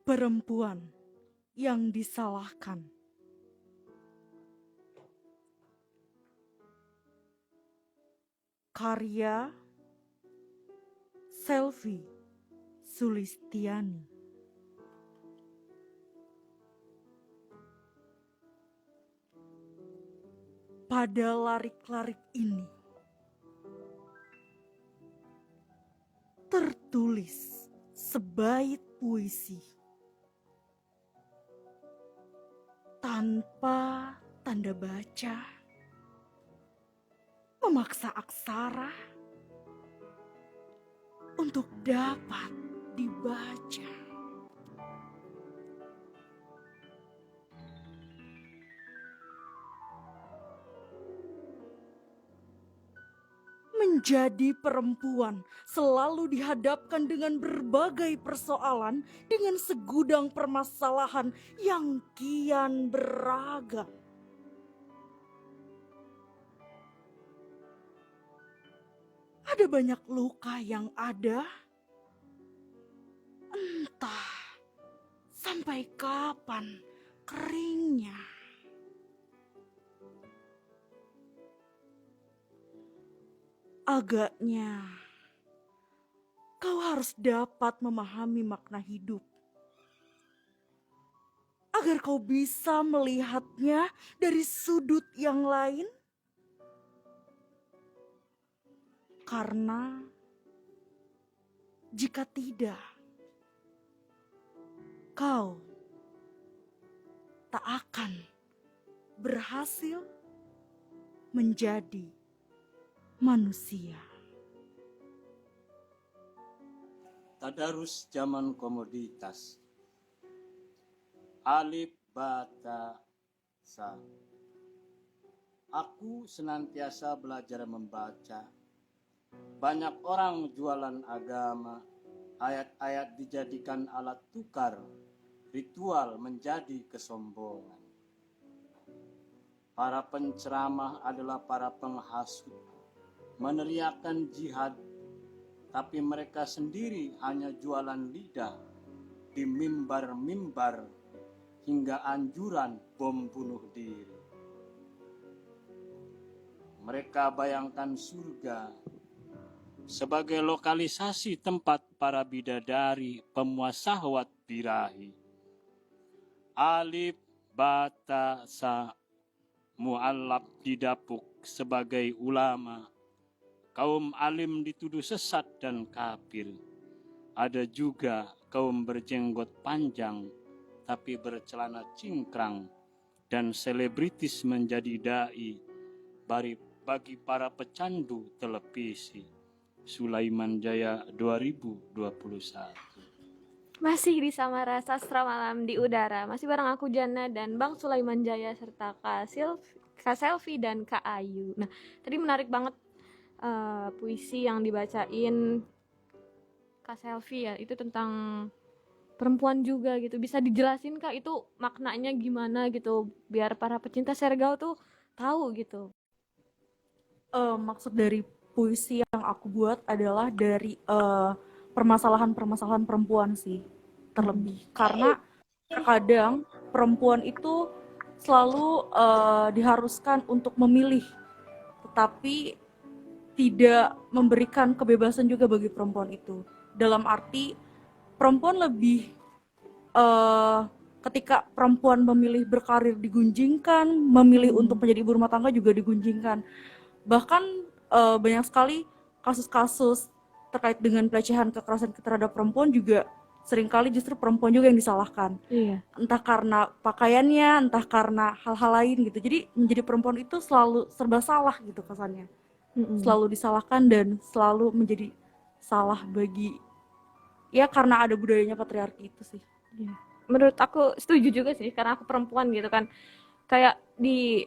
Perempuan yang disalahkan. Karya Selvi Sulistiani. Pada larik-larik ini tertulis sebait puisi tanpa tanda baca, memaksa aksara untuk dapat dibaca. Menjadi perempuan selalu dihadapkan dengan berbagai persoalan, dengan segudang permasalahan yang kian beragam. Ada banyak luka yang ada, entah sampai kapan keringnya. Agaknya kau harus dapat memahami makna hidup, agar kau bisa melihatnya dari sudut yang lain. Karena jika tidak, kau tak akan berhasil menjadi manusia. Tadarus zaman komoditas. Alif bata sa. Aku senantiasa belajar membaca. Banyak orang jualan agama, ayat-ayat dijadikan alat tukar, ritual menjadi kesombongan. Para penceramah adalah para penghasut, meneriakkan jihad, tapi mereka sendiri hanya jualan lidah di mimbar-mimbar hingga anjuran bom bunuh diri. Mereka bayangkan surga sebagai lokalisasi tempat para bidadari pemuas syahwat birahi. Alif bata sa, mu'allaf didapuk sebagai ulama. Kaum alim dituduh sesat dan kafir. Ada juga kaum berjenggot panjang tapi bercelana cingkrang dan selebritis menjadi dai bagi para pecandu televisi. Sulaiman Jaya 2021. Masih di Samara Sastra Malam di Udara. Masih bareng aku Jana dan Bang Sulaiman Jaya serta Kak Selvi dan Kak Ayu. Nah, tadi menarik banget puisi yang dibacain Kak Selvi ya. Itu tentang perempuan juga gitu. Bisa dijelasin Kak itu maknanya gimana gitu biar para pecinta Sergau tuh tahu gitu. Maksud dari puisi yang aku buat adalah dari permasalahan-permasalahan perempuan sih, terlebih karena terkadang perempuan itu selalu diharuskan untuk memilih, tetapi tidak memberikan kebebasan juga bagi perempuan itu. Dalam arti perempuan lebih ketika perempuan memilih berkarir digunjingkan, memilih untuk menjadi ibu rumah tangga juga digunjingkan. Bahkan banyak sekali kasus-kasus terkait dengan pelecehan kekerasan terhadap perempuan juga seringkali justru perempuan juga yang disalahkan. Iya. Entah karena pakaiannya, entah karena hal-hal lain gitu. Jadi menjadi perempuan itu selalu serba salah gitu kesannya. Selalu disalahkan dan selalu menjadi salah bagi, ya karena ada budayanya patriarki itu sih. Iya. Menurut aku setuju juga sih karena aku perempuan gitu kan. Kayak di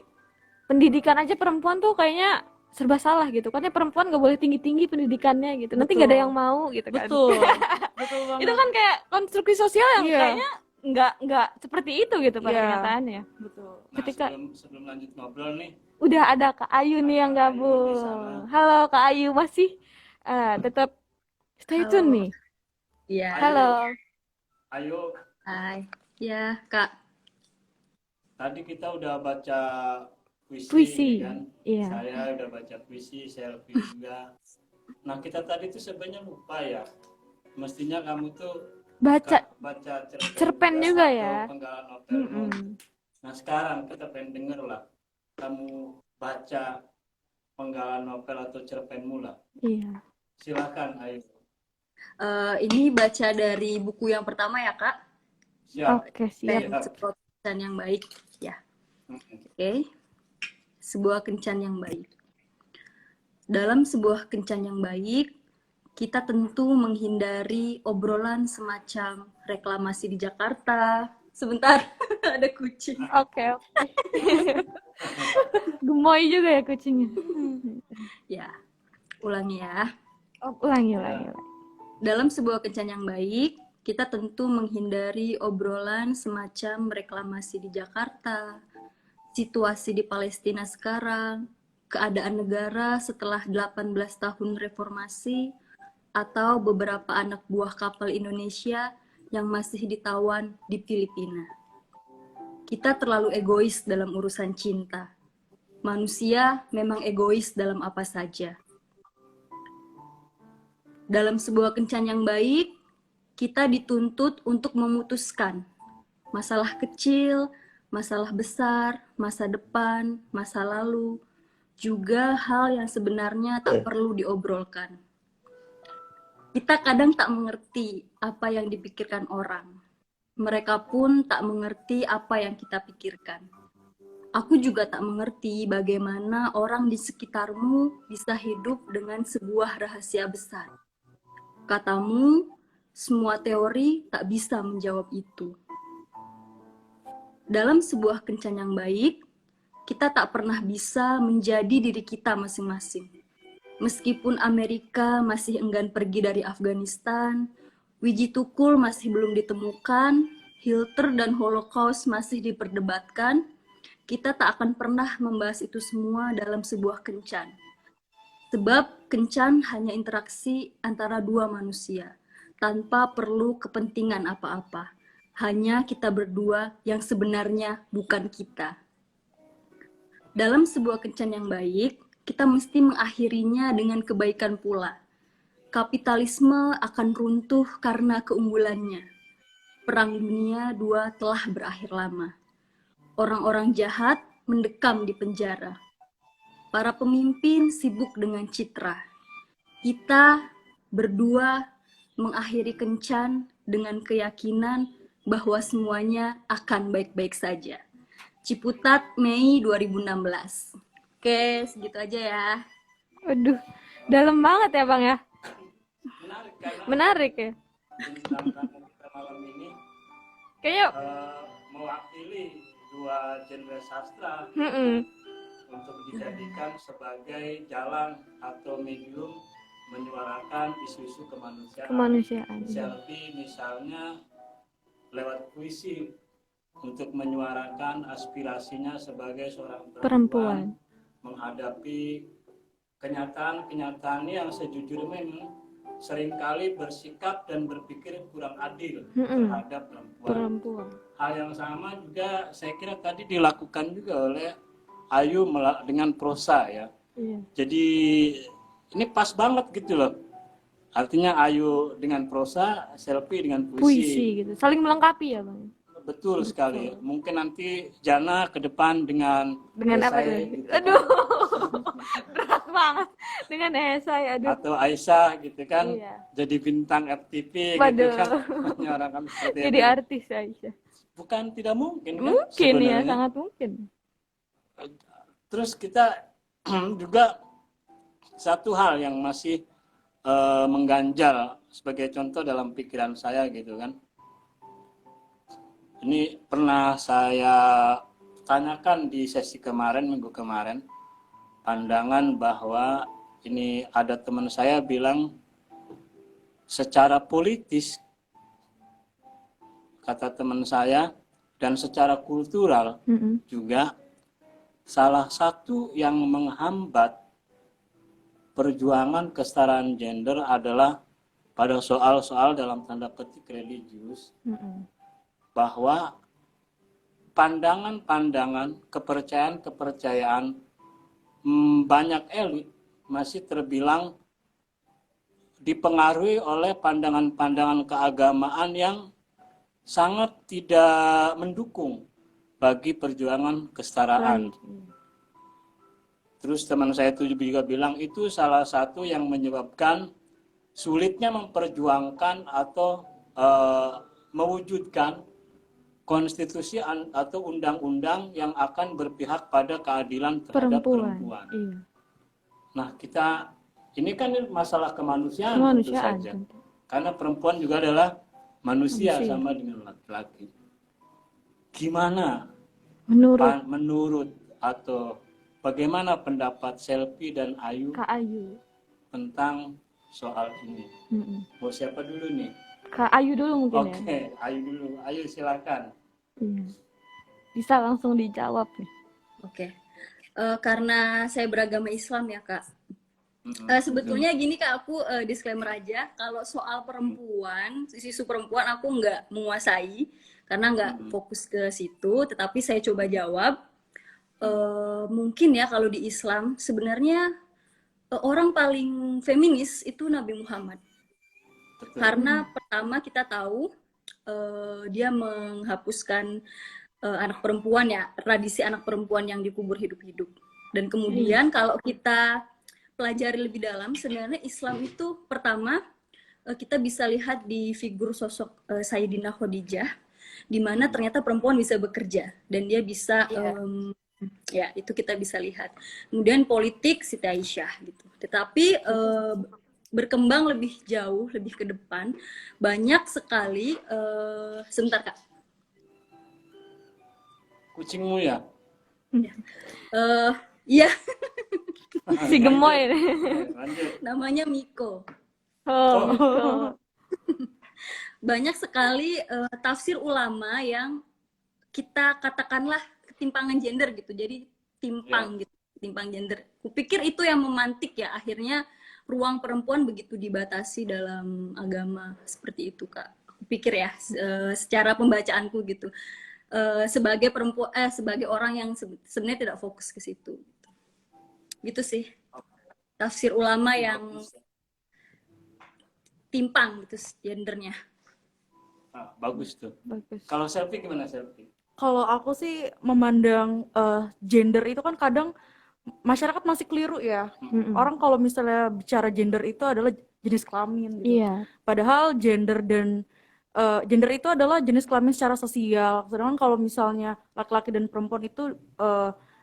pendidikan aja perempuan tuh kayaknya serba salah gitu. Katanya perempuan gak boleh tinggi-tinggi pendidikannya gitu. Nanti gak ada Betul. yang mau gitu kan. Betul. Betul banget. Itu kan kayak konstruksi sosial yang Iya. kayaknya nggak seperti itu gitu pada Iya. kenyataannya. Betul. Nah, Ketika sebelum lanjut ngobrol nih, udah ada Kak Ayu nih yang Kak Ayu di gabung. sana. Halo Kak Ayu, masih tetap stay tune Halo. nih. Iya. Halo. Ayo, Hai. Ya, Kak. tadi kita udah baca Puisi. kan? Iya. Saya udah baca puisi, selfie juga. Nah, kita tadi tuh sebenarnya lupa ya. Mestinya kamu tuh Baca baca cerpen juga atau ya. penggalan novelmu. Mm-mm. Nah, sekarang kita pengen denger lah. Kamu baca penggalan novel atau cerpenmu lah. Iya. Silakan, ayo. Ini baca dari buku yang pertama ya, Kak. Siap. Oke, siap. Yang sebuah kencan yang baik. Ya, Mm-mm. oke. Sebuah kencan yang baik. Dalam sebuah kencan yang baik, kita tentu menghindari obrolan semacam reklamasi di Jakarta. Sebentar, ada kucing. Oke. Gemoy juga ya kucingnya. Ya, ulangi ya. Oh, ulangi. Dalam sebuah kencan yang baik, kita tentu menghindari obrolan semacam reklamasi di Jakarta, situasi di Palestina sekarang, keadaan negara setelah 18 tahun reformasi, atau beberapa anak buah kapal Indonesia yang masih ditawan di Filipina. Kita terlalu egois dalam urusan cinta. Manusia memang egois dalam apa saja. Dalam sebuah kencan yang baik, kita dituntut untuk memutuskan masalah kecil, masalah besar, masa depan, masa lalu, juga hal yang sebenarnya tak perlu diobrolkan. Kita kadang tak mengerti apa yang dipikirkan orang. Mereka pun tak mengerti apa yang kita pikirkan. Aku juga tak mengerti bagaimana orang di sekitarmu bisa hidup dengan sebuah rahasia besar. Katamu, semua teori tak bisa menjawab itu. Dalam sebuah kencan yang baik, kita tak pernah bisa menjadi diri kita masing-masing. Meskipun Amerika masih enggan pergi dari Afghanistan, Wiji Tukul masih belum ditemukan, Hitler dan Holocaust masih diperdebatkan, kita tak akan pernah membahas itu semua dalam sebuah kencan. Sebab kencan hanya interaksi antara dua manusia, tanpa perlu kepentingan apa-apa. Hanya kita berdua yang sebenarnya bukan kita. Dalam sebuah kencan yang baik, kita mesti mengakhirinya dengan kebaikan pula. Kapitalisme akan runtuh karena keunggulannya. Perang Dunia II telah berakhir lama. Orang-orang jahat mendekam di penjara. Para pemimpin sibuk dengan citra. Kita berdua mengakhiri kencan dengan keyakinan bahwa semuanya akan baik-baik saja. Ciputat, Mei 2016. Oke, segitu aja ya. Waduh, dalam banget ya Bang ya. Menarik karena Menarik ya. bintang tamu kita malam ini Kayaknya mewakili dua genre sastra untuk dijadikan sebagai jalan atau medium menyuarakan isu-isu kemanusiaan. kemanusiaan. Selfie misalnya lewat puisi untuk menyuarakan aspirasinya sebagai seorang perempuan menghadapi kenyataan-kenyataan yang sejujurnya memang seringkali bersikap dan berpikir kurang adil terhadap perempuan. Hal yang sama juga saya kira tadi dilakukan juga oleh Ayu dengan prosa ya. Iya. Jadi ini pas banget gitu loh. Artinya Ayu dengan prosa, Selfie dengan Puisi gitu. Saling melengkapi ya Bang. Betul sekali. Mungkin nanti Jana ke depan dengan Apa esai tuh? gitu. Aduh. Berat banget dengan esai, aduh. Atau Aisyah gitu kan. Iya. Jadi bintang FTV gitu Waduh. kan. Menyuarakan seperti Jadi itu. artis Aisyah. Bukan tidak mungkin kan Mungkin ya, sebenarnya. sangat mungkin. Terus kita juga satu hal yang masih mengganjal sebagai contoh dalam pikiran saya gitu kan. Ini pernah saya tanyakan di sesi kemarin, minggu kemarin, pandangan bahwa ini ada teman saya bilang secara politis, kata teman saya, dan secara kultural juga salah satu yang menghambat perjuangan kesetaraan gender adalah pada soal-soal dalam tanda petik religius, bahwa pandangan-pandangan, kepercayaan-kepercayaan banyak elit masih terbilang dipengaruhi oleh pandangan-pandangan keagamaan yang sangat tidak mendukung bagi perjuangan kesetaraan. Terus teman saya itu juga bilang itu salah satu yang menyebabkan sulitnya memperjuangkan atau mewujudkan konstitusi atau undang-undang yang akan berpihak pada keadilan terhadap perempuan. Iya. Nah, kita ini kan masalah kemanusiaan tentu saja. Karena perempuan juga adalah manusia sama dengan laki-laki. Gimana menurut atau bagaimana pendapat Selfie dan Kak Ayu tentang soal ini? Mau siapa dulu nih? Kak Ayu dulu mungkin. Oke, Ayu dulu. Ayu silakan. Bisa langsung dijawab nih. Oke. Karena saya beragama Islam ya Kak. Sebetulnya gini Kak, aku disclaimer aja, kalau soal perempuan, isu perempuan aku nggak menguasai, karena nggak fokus ke situ, tetapi saya coba jawab. Mungkin ya kalau di Islam, sebenarnya orang paling feminis itu Nabi Muhammad. Karena pertama kita tahu, dia menghapuskan anak perempuan ya, tradisi anak perempuan yang dikubur hidup-hidup. Dan kemudian kalau kita pelajari lebih dalam, sebenarnya Islam itu pertama kita bisa lihat di figur sosok Sayyidina Khadijah, di mana ternyata perempuan bisa bekerja dan dia bisa ya itu kita bisa lihat. Kemudian politik Siti Aisyah gitu. Tetapi berkembang lebih jauh, lebih ke depan, banyak sekali sebentar Kak. Kucingmu ya? Iya. Si gemoy. Namanya Miko. Oh. Banyak sekali tafsir ulama yang kita katakanlah ketimpangan gender gitu. Jadi timpang gitu, timpang gender. Kupikir itu yang memantik ya akhirnya ruang perempuan begitu dibatasi dalam agama seperti itu Kak. Kupikir ya secara pembacaanku gitu. Sebagai perempuan sebagai orang yang sebenarnya tidak fokus ke situ. Gitu sih. Tafsir ulama yang timpang gitu gendernya. Bagus tuh. Bagus. Kalau Selfie gimana Selfie? Kalau aku sih memandang gender itu kan kadang masyarakat masih keliru ya. Orang kalau misalnya bicara gender itu adalah jenis kelamin gitu. Iya. Padahal gender itu adalah jenis kelamin secara sosial. Sedangkan kalau misalnya laki-laki dan perempuan itu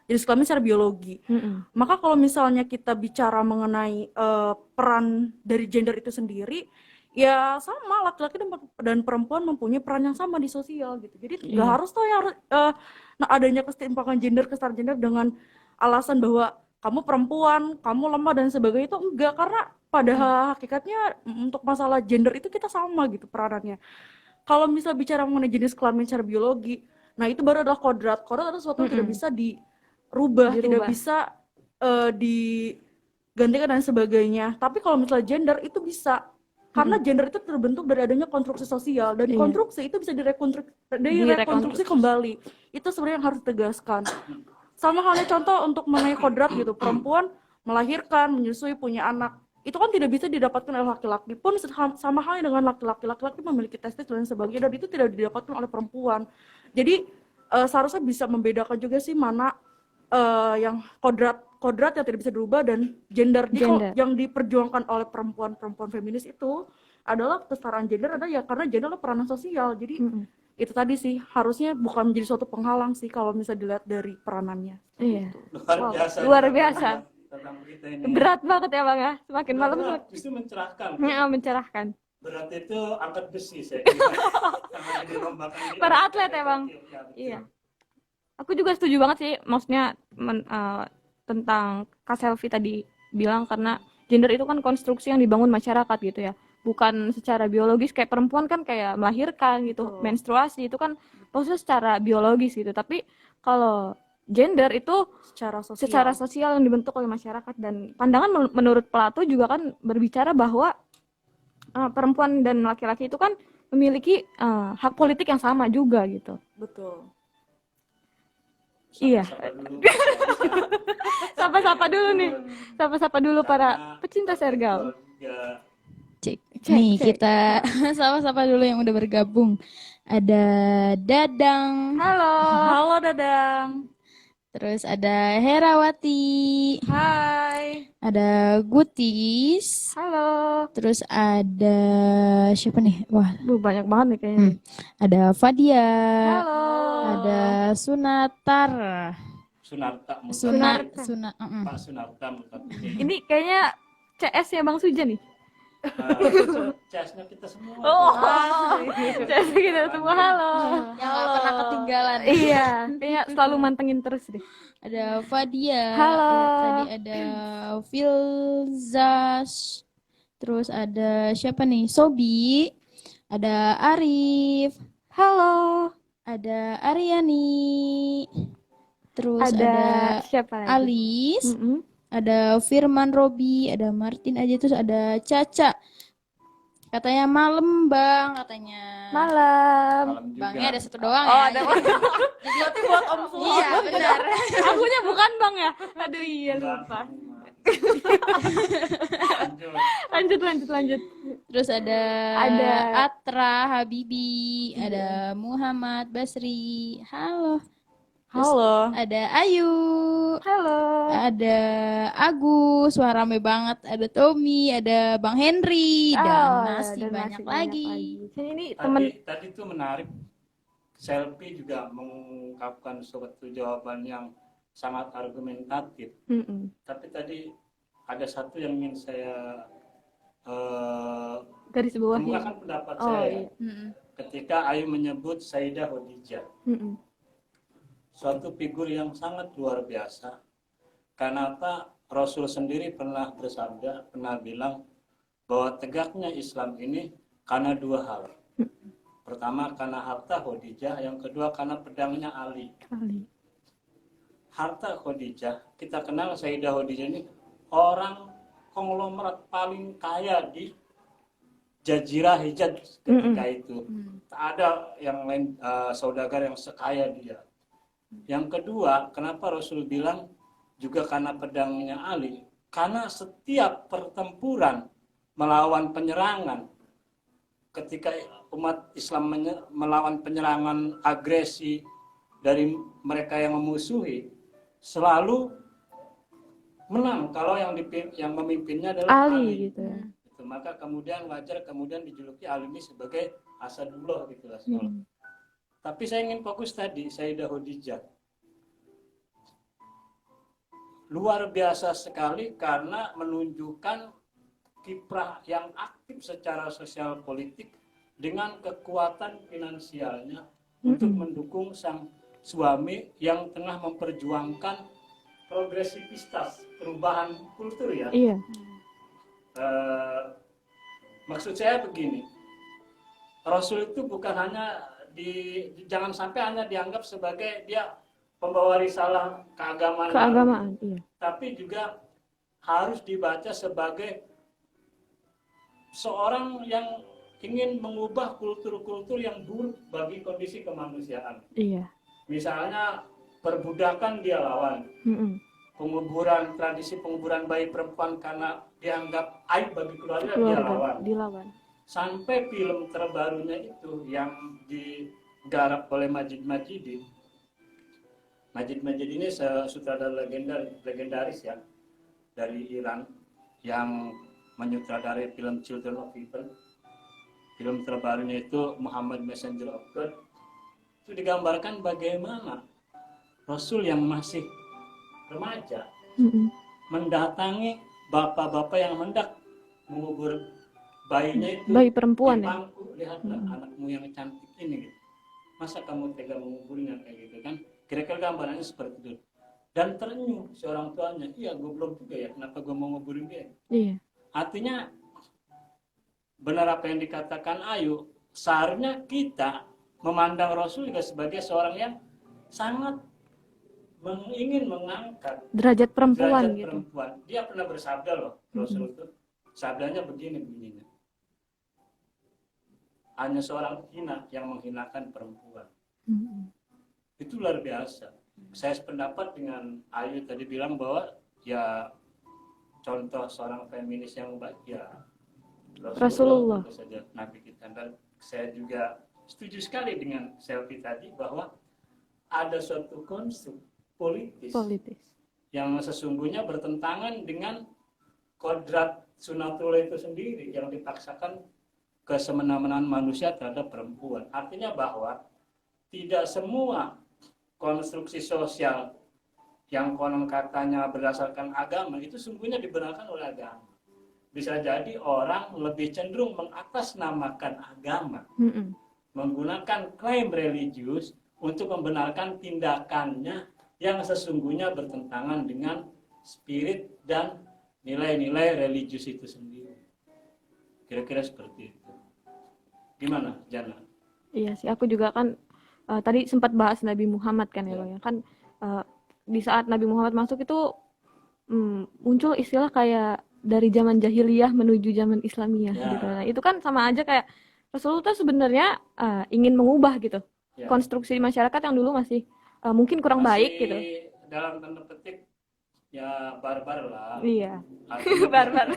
jenis kelamin secara biologi. Maka kalau misalnya kita bicara mengenai peran dari gender itu sendiri, ya sama laki-laki dan perempuan mempunyai peran yang sama di sosial gitu. Jadi nggak harus tuh yang adanya kesetimpangan gender, kesetaraan gender dengan alasan bahwa kamu perempuan, kamu lemah dan sebagainya, itu enggak, karena pada hakikatnya untuk masalah gender itu kita sama gitu peranannya. Kalau misalnya bicara mengenai jenis kelamin secara biologi, nah itu baru adalah kodrat. Kodrat adalah sesuatu yang tidak bisa dirubah, tidak bisa digantikan dan sebagainya. Tapi kalau misalnya gender itu bisa, karena gender itu terbentuk dari adanya konstruksi sosial, dan konstruksi itu bisa direkonstruksi kembali. Itu sebenarnya yang harus ditegaskan. Sama halnya contoh untuk mengenai kodrat gitu, perempuan melahirkan, menyusui, punya anak, itu kan tidak bisa didapatkan oleh laki-laki. Pun sama halnya dengan laki-laki memiliki testis dan sebagainya, dan itu tidak didapatkan oleh perempuan. Jadi seharusnya bisa membedakan juga sih mana yang kodrat yang tidak bisa dirubah dan gender. Yang diperjuangkan oleh perempuan feminis itu adalah kesetaraan gender, ada ya karena gender adalah peranan sosial. Jadi itu tadi sih harusnya bukan menjadi suatu penghalang sih kalau bisa dilihat dari peranannya. Iya. Luar biasa. Luar biasa. Tentang berita ini. Berat banget ya Bang ya. Semakin malam justru mencerahkan. mencerahkan. Berat itu angkat besi saya kira. Karena dilombakan di Para atlet ya Bang. Ya, betul. Iya. Aku juga setuju banget sih, maksudnya tentang Kak Selvi tadi bilang, karena gender itu kan konstruksi yang dibangun masyarakat gitu ya, bukan secara biologis. Kayak perempuan kan kayak melahirkan gitu, Betul. menstruasi itu kan maksudnya secara biologis gitu, tapi kalau gender itu secara sosial yang dibentuk oleh masyarakat. Dan pandangan menurut Plato juga kan berbicara bahwa perempuan dan laki-laki itu kan memiliki hak politik yang sama juga gitu. Betul. Iya. Sapa-sapa dulu. Sapa-sapa dulu nih, sapa-sapa dulu para Karena pecinta sergal. keluarga Cek. Cek, Nih, cek. kita sama-sama dulu yang udah bergabung. Ada Dadang, Halo. Halo Dadang. terus ada Herawati, Hai. ada Gutis, Halo. terus ada siapa nih? Wah, Banyak banget nih kayaknya. ada Fadia, Halo. ada Sunatar, Sunarta Sunarta. Pak Sunarta Ini kayaknya CS-nya Bang Suja nih. CS-nya kita semua. CS kita semua. Halo. yang gak pernah ketinggalan. Iya, kayaknya selalu mantengin terus deh. Ada Fadia, Halo. tadi ada Filzas, terus ada siapa nih? Sobi, ada Arif, Halo. ada Aryani, terus Ada ada siapa lagi? Alis, Mm-mm. ada Firman Robi, ada Martin aja, terus ada Caca. Katanya malam bang, katanya. Malam. Malam juga. Bangnya ada satu doang Oh, ya. ada. Berarti buat Om semua. Iya benar. Akunya bukan Bang ya. Aduh iya lupa. Lanjut. Terus ada Ada. Atra Habibi, ada Muhammad Basri. Halo. Halo. Ada Ayu, Halo. ada Agus, wah rame banget. Ada Tommy, ada Bang Henry, dan masih banyak lagi. Ini temen. Tadi tuh menarik. Selfie juga mengungkapkan suatu jawaban yang sangat argumentatif. Mm-mm. Tapi tadi ada satu yang ingin saya Garis bawahi. kemukakan pendapat Oh, saya iya. ketika Ayu menyebut Sayyidah Khadijah, Mm-mm. suatu figur yang sangat luar biasa. Karena apa? Rasul sendiri pernah bersabda, pernah bilang bahwa tegaknya Islam ini karena dua hal. Pertama karena harta Khadijah, yang kedua karena pedangnya Ali. Kali. Harta Khadijah, kita kenal Sayyidah Khadijah ini orang konglomerat paling kaya di Jazirah Hijaz ketika itu. Tak ada yang lain saudagar yang sekaya dia. Yang kedua, kenapa Rasul bilang juga karena pedangnya Ali? Karena setiap pertempuran melawan penyerangan, ketika umat Islam melawan penyerangan agresi dari mereka yang memusuhi, selalu menang kalau yang memimpinnya adalah Ali. Gitu ya. Itu, maka kemudian wajar kemudian dijuluki Ali ini sebagai Asadullah gitu lah. Tapi saya ingin fokus tadi Sayyidah Khadijah. Luar biasa sekali karena menunjukkan kiprah yang aktif secara sosial politik dengan kekuatan finansialnya untuk mendukung sang suami yang tengah memperjuangkan progresivitas, perubahan kultur ya. Iya. Maksud saya begini, Rasul itu bukan hanya jangan sampai hanya dianggap sebagai dia pembawa risalah keagamaan, Iya. tapi juga harus dibaca sebagai seorang yang ingin mengubah kultur-kultur yang buruk bagi kondisi kemanusiaan. Iya. Misalnya perbudakan dia lawan, Mm-mm. tradisi penguburan bayi perempuan karena dianggap aib bagi keluarga dia lawan. Dilawan. Sampai film terbarunya itu yang digarap oleh Majid Majidi. Majid Majidi ini sutradara legendaris ya dari Iran yang menyutradarai film Children of Evil. Film terbarunya itu Muhammad Messenger of God. Itu digambarkan bagaimana Rasul yang masih remaja mendatangi bapak-bapak yang hendak mengubur bayinya itu, Bayi perempuan di ya. pangku, lihatlah anakmu yang cantik ini gitu. Masa kamu tega menguburnya kayak gitu kan? Kira-kira gambarannya seperti itu. dan terenyuh si orang tuanya, iya goblok juga ya, kenapa gue mau nguburin dia. Iya. Artinya benar apa yang dikatakan Ayu, seharusnya kita memandang Rasul juga sebagai seorang yang sangat ingin mengangkat Derajat perempuan derajat gitu. perempuan. Dia pernah bersabda loh, Rasul itu sabdanya begini bunyinya, hanya seorang hina yang menghinakan perempuan. Mm-mm. Itu luar biasa. Saya sependapat dengan Ayu tadi bilang bahwa ya contoh seorang feminis yang baik ya Rasulullah. tentu saja Nabi kita. Dan saya juga setuju sekali dengan Selfie tadi bahwa ada suatu konstruk politis yang sesungguhnya bertentangan dengan kodrat sunatullah itu sendiri yang dipaksakan ke semena-menaan manusia terhadap perempuan. Artinya bahwa tidak semua konstruksi sosial yang konon katanya berdasarkan agama itu sungguhnya dibenarkan oleh agama. Bisa jadi orang lebih cenderung mengatasnamakan agama, Mm-mm. menggunakan klaim religius untuk membenarkan tindakannya yang sesungguhnya bertentangan dengan spirit dan nilai-nilai religius itu sendiri. Kira-kira seperti itu. Gimana, Jana? Iya sih, aku juga kan tadi sempat bahas Nabi Muhammad kan ya, Bang, ya. Kan di saat Nabi Muhammad masuk itu muncul istilah kayak dari zaman jahiliyah menuju zaman Islamiyah Ya. gitu. Nah, itu kan sama aja kayak Rasulullah tuh sebenarnya ingin mengubah gitu Ya. konstruksi masyarakat yang dulu masih mungkin kurang baik gitu. Dalam tanda petik ya barbar lah. Iya. Artinya Barbar.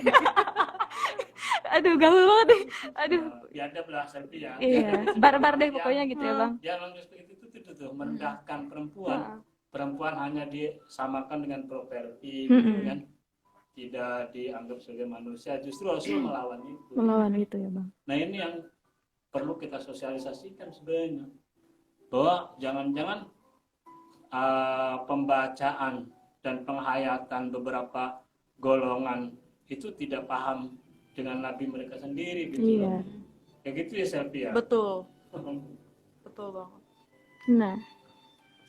Aduh, gaul banget nih. Aduh. biadab lah Selfie ya. Iya, barbar deh pokoknya gitu ya, Bang. Dia manusia itu tuh merendahkan perempuan. Heeh. Perempuan hanya disamakan dengan properti gitu Mm-mm. kan. Tidak dianggap sebagai manusia. Justru Rasul melawan itu. Melawan itu ya, Bang. Nah, ini yang perlu kita sosialisasikan sebenarnya. Bahwa jangan-jangan pembacaan dan penghayatan beberapa golongan itu tidak paham dengan Nabi mereka sendiri gitu. Iya. Kayak gitu ya Selfie ya. Betul. Betul banget. Nah,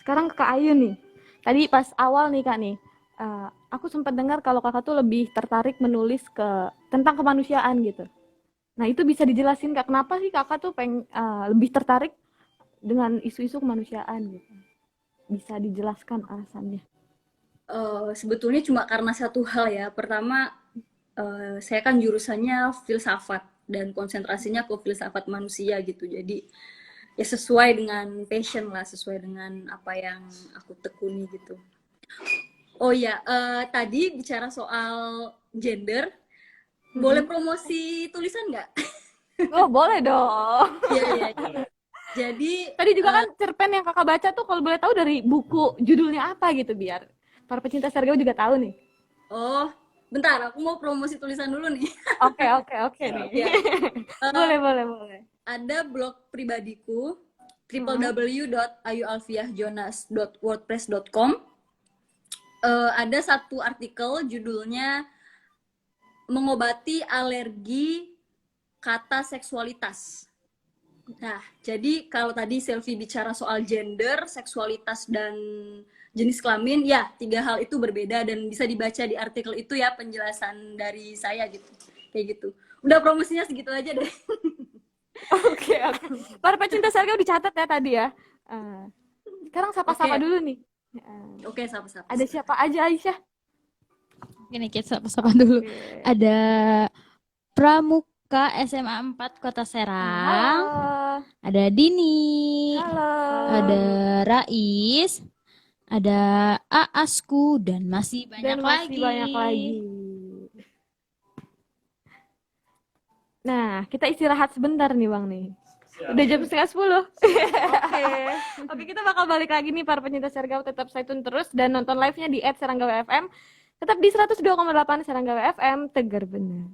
sekarang ke Kak Ayu nih. Tadi pas awal nih Kak nih, aku sempat dengar kalau Kakak tuh lebih tertarik menulis tentang kemanusiaan gitu. Nah, itu bisa dijelasin Kak, kenapa sih Kakak tuh lebih tertarik dengan isu-isu kemanusiaan gitu? Bisa dijelaskan alasannya? Sebetulnya cuma karena satu hal ya. Pertama, saya kan jurusannya filsafat dan konsentrasinya ke filsafat manusia gitu. Jadi ya sesuai dengan passion lah, sesuai dengan apa yang aku tekuni gitu. Oh ya, tadi bicara soal gender, boleh promosi tulisan nggak? Oh, boleh dong. Iya, iya. Jadi Tadi juga kan cerpen yang Kakak baca tuh kalau boleh tahu dari buku judulnya apa gitu biar para pecinta Sergau juga tahu nih. oh, bentar, aku mau promosi tulisan dulu nih. Oke nih. Ya. Boleh. Ada blog pribadiku www.ayualfiahjonas.wordpress.com. Ada satu artikel judulnya mengobati alergi kata seksualitas. Nah, jadi kalau tadi Selfie bicara soal gender, seksualitas, dan jenis kelamin, ya 3 hal itu berbeda dan bisa dibaca di artikel itu ya penjelasan dari saya gitu. Kayak gitu. Udah promosinya segitu aja deh. Oke. Para pecinta Sergau dicatat ya tadi ya. Sekarang sapa-sapa Oke. dulu nih. Oke, sapa-sapa. Ada siapa aja Aisyah? Gini kita sapa-sapa dulu. Ada Pramuka SMA 4 Kota Serang. Halo. Ada Dini. Halo. Ada Rais. Ada Aasku dan masih banyak lagi. Nah, kita istirahat sebentar nih Bang nih. Siap. Udah jam 9:30. Oke, kita bakal balik lagi nih para pecinta Sergau, tetap stay tune terus dan nonton live-nya di @seranggawa FM. Tetap di 102,8 Seranggawa FM, Tegar Benar.